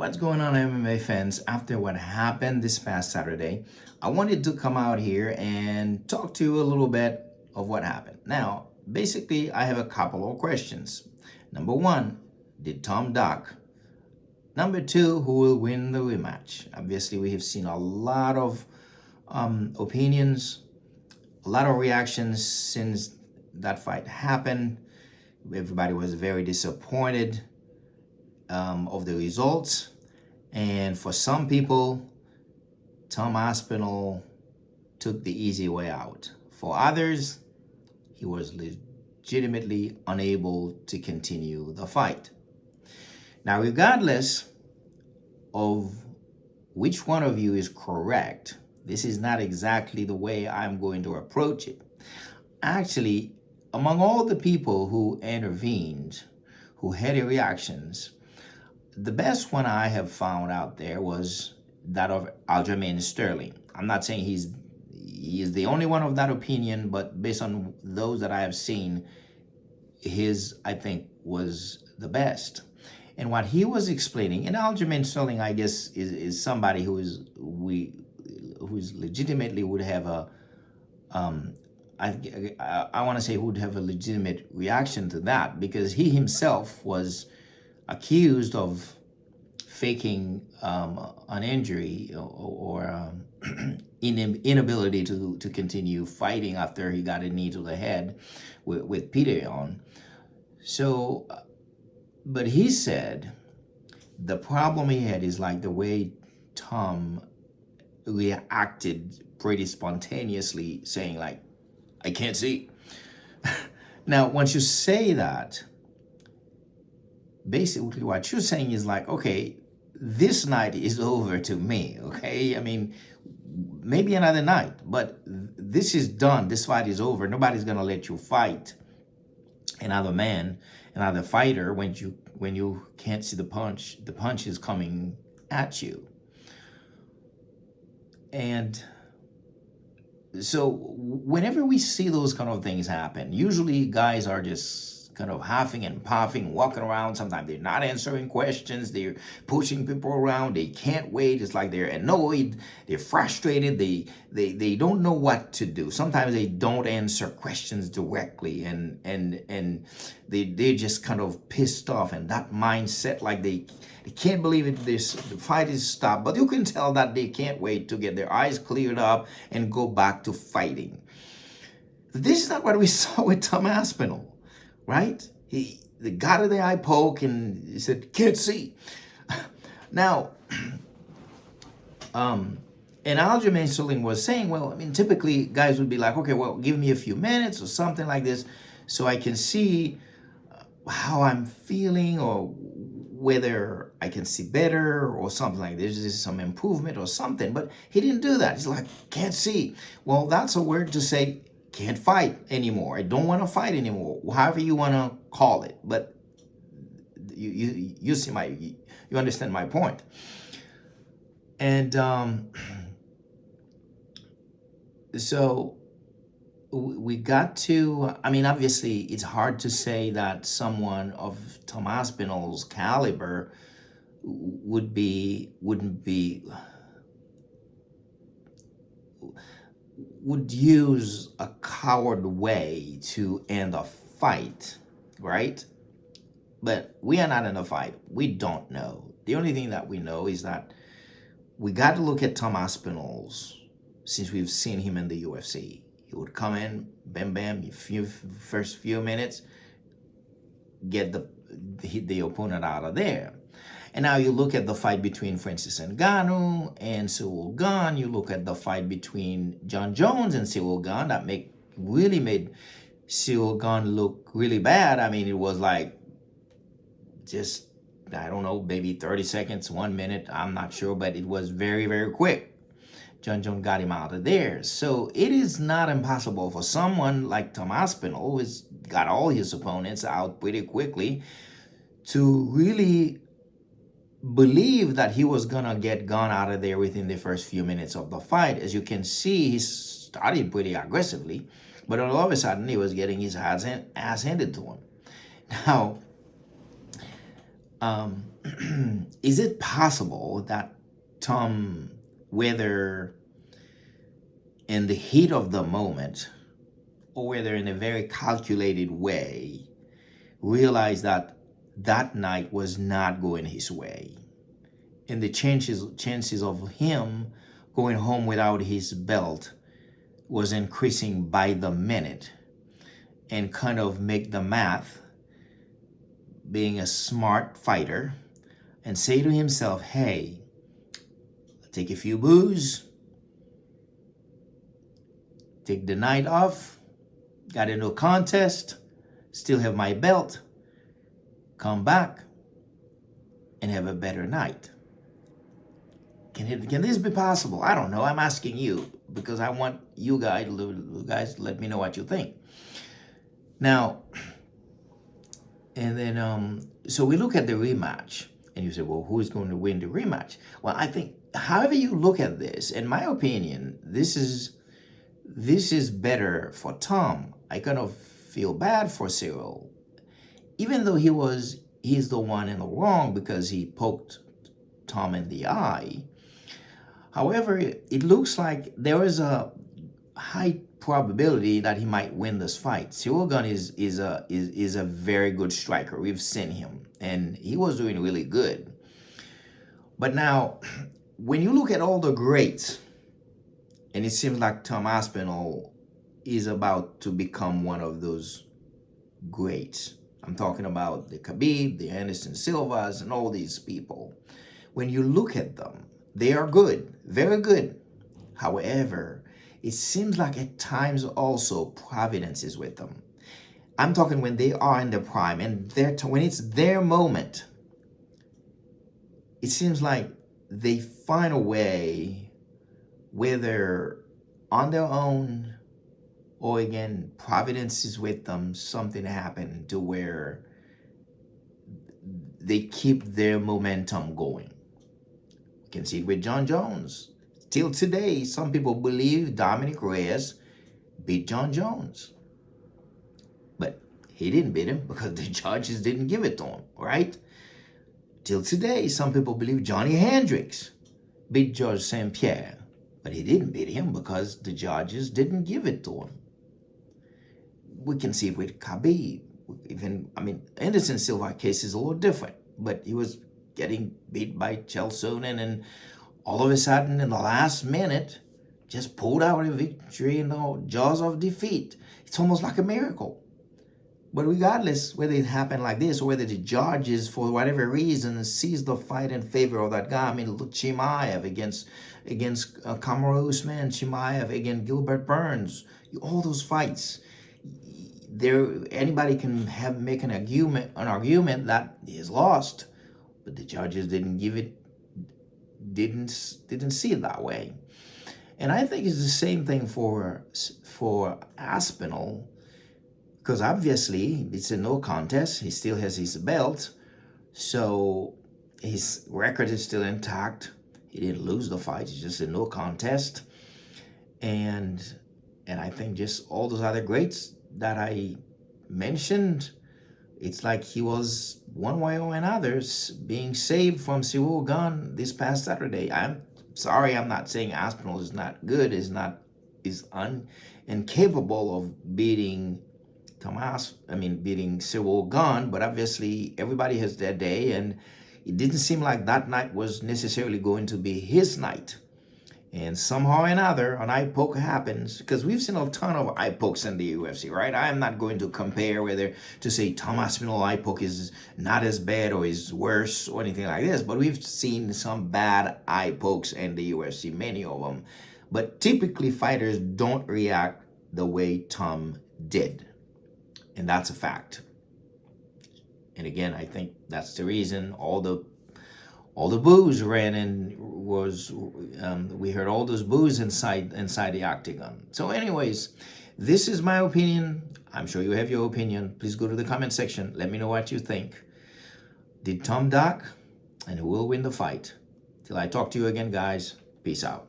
What's going on, MMA fans? After what happened this past Saturday, I wanted to come out here and talk to you a little bit of what happened. Now, basically, I have a couple of questions. Number one, did Tom duck? Number two, who will win the rematch? Obviously, we have seen a lot of opinions, a lot of reactions since that fight happened. Everybody was very disappointed of the results. And for some people, Tom Aspinall took the easy way out. For others, he was legitimately unable to continue the fight. Now, regardless of which one of you is correct, this is not exactly the way I'm going to approach it. Actually, among all the people who intervened, who had reactions, the best one I have found out there was that of Aljamain Sterling. I'm not saying he is the only one of that opinion, but based on those that I have seen, his, I think, was the best. And what he was explaining, and Aljamain Sterling, I guess, is somebody who's legitimately would have a I want to say would have a legitimate reaction to that, because he himself was accused of faking an injury or inability to continue fighting after he got a knee to the head with Peter on. So, but he said the problem he had is like the way Tom reacted pretty spontaneously, saying like, I can't see. Now, once you say that, basically what you're saying is like, okay, this night is over to me, okay? I mean, maybe another night, but this is done. This fight is over. Nobody's gonna let you fight another man, another fighter when you can't see the punch. The punch is coming at you. And so whenever we see those kind of things happen, usually guys are just kind of huffing and puffing, walking around. Sometimes they're not answering questions. They're pushing people around. They can't wait. It's like they're annoyed. They're frustrated. They don't know what to do. Sometimes they don't answer questions directly, and they're just kind of pissed off, and that mindset, like they can't believe it. The fight is stopped, but you can tell that they can't wait to get their eyes cleared up and go back to fighting. This is not what we saw with Tom Aspinall, right? He got the eye poke and he said, can't see. Now, and Aljamain Sterling was saying, well, I mean, typically guys would be like, okay, well, give me a few minutes or something like this so I can see how I'm feeling, or whether I can see better or something like this. There's some improvement or something. But he didn't do that. He's like, can't see. Well, that's a word to say can't fight anymore. I don't want to fight anymore. However you want to call it. But you see you understand my point. And so we got to, I mean, obviously it's hard to say that someone of Tom Aspinall's caliber would use a coward way to end a fight, right? But we are not in a fight. We don't know. The only thing that we know is that we got to look at Tom Aspinall's, since we've seen him in the UFC. He would come in, bam, bam, first few minutes, get the opponent out of there. And now you look at the fight between Francis Ngannou and Cyril Gane. You look at the fight between John Jones and Cyril Gane. That really made Cyril Gane look really bad. I mean, it was like just, I don't know, maybe 30 seconds, 1 minute. I'm not sure, but it was very, very quick. John Jones got him out of there. So it is not impossible for someone like Tom Aspinall, who's got all his opponents out pretty quickly, to really believe that he was gonna get Gane out of there within the first few minutes of the fight. As you can see, he started pretty aggressively, but all of a sudden he was getting his ass handed to him. Now, is it possible that Tom, whether in the heat of the moment or whether in a very calculated way, realized that that night was not going his way, and the chances of him going home without his belt was increasing by the minute, and kind of make the math, being a smart fighter, and say to himself, hey, take a few booze, take the night off, got into a contest, still have my belt, come back and have a better night. Can this be possible? I don't know. I'm asking you because I want you guys to let me know what you think. Now, and then so we look at the rematch, and you say, well, who is going to win the rematch? Well, I think however you look at this, in my opinion, this is better for Tom. I kind of feel bad for Cyril, even though he's the one in the wrong because he poked Tom in the eye. However, it looks like there is a high probability that he might win this fight. Cyril Gane is a very good striker. We've seen him, and he was doing really good. But now, when you look at all the greats, and it seems like Tom Aspinall is about to become one of those greats. I'm talking about the Khabib, the Anderson Silvas, and all these people. When you look at them, they are good, very good. However, it seems like at times also providence is with them. I'm talking when they are in their prime and when it's their moment, it seems like they find a way, whether on their own or again, providence is with them, something happened to where they keep their momentum going. You can see it with John Jones. Till today, some people believe Dominic Reyes beat John Jones. But he didn't beat him because the judges didn't give it to him, right? Till today, some people believe Johnny Hendricks beat George St. Pierre. But he didn't beat him because the judges didn't give it to him. We can see it with Khabib. Anderson Silva case is a little different, but he was getting beat by Chael Sonnen, and all of a sudden, in the last minute, just pulled out a victory in the jaws of defeat. It's almost like a miracle. But regardless whether it happened like this or whether the judges, for whatever reason, seized the fight in favor of that guy. I mean, look, Chimaev against Kamaru Usman, Chimaev against Gilbert Burns. All those fights, anybody can make an argument that is lost, but the judges didn't see it that way. And I think it's the same thing for Aspinall, because obviously it's a no contest. He still has his belt, so his record is still intact. He didn't lose the fight. It's just a no contest. And I think just all those other greats that I mentioned, it's like he was one way or another being saved from Cyril Gane this past Saturday. I'm sorry, I'm not saying Aspinall is not good, is incapable of beating Cyril Gane, but obviously everybody has their day, and it didn't seem like that night was necessarily going to be his night. And somehow or another, an eye poke happens, because we've seen a ton of eye pokes in the UFC, right? I'm not going to compare whether to say Tom Aspinall eye poke is not as bad or is worse or anything like this, but we've seen some bad eye pokes in the UFC, many of them. But typically fighters don't react the way Tom did. And that's a fact. And again, I think that's the reason all the boos ran and we heard all those boos inside the octagon. So anyways, this is my opinion. I'm sure you have your opinion. Please go to the comment section. Let me know what you think. Did Tom duck? And who will win the fight? Till I talk to you again, guys. Peace out.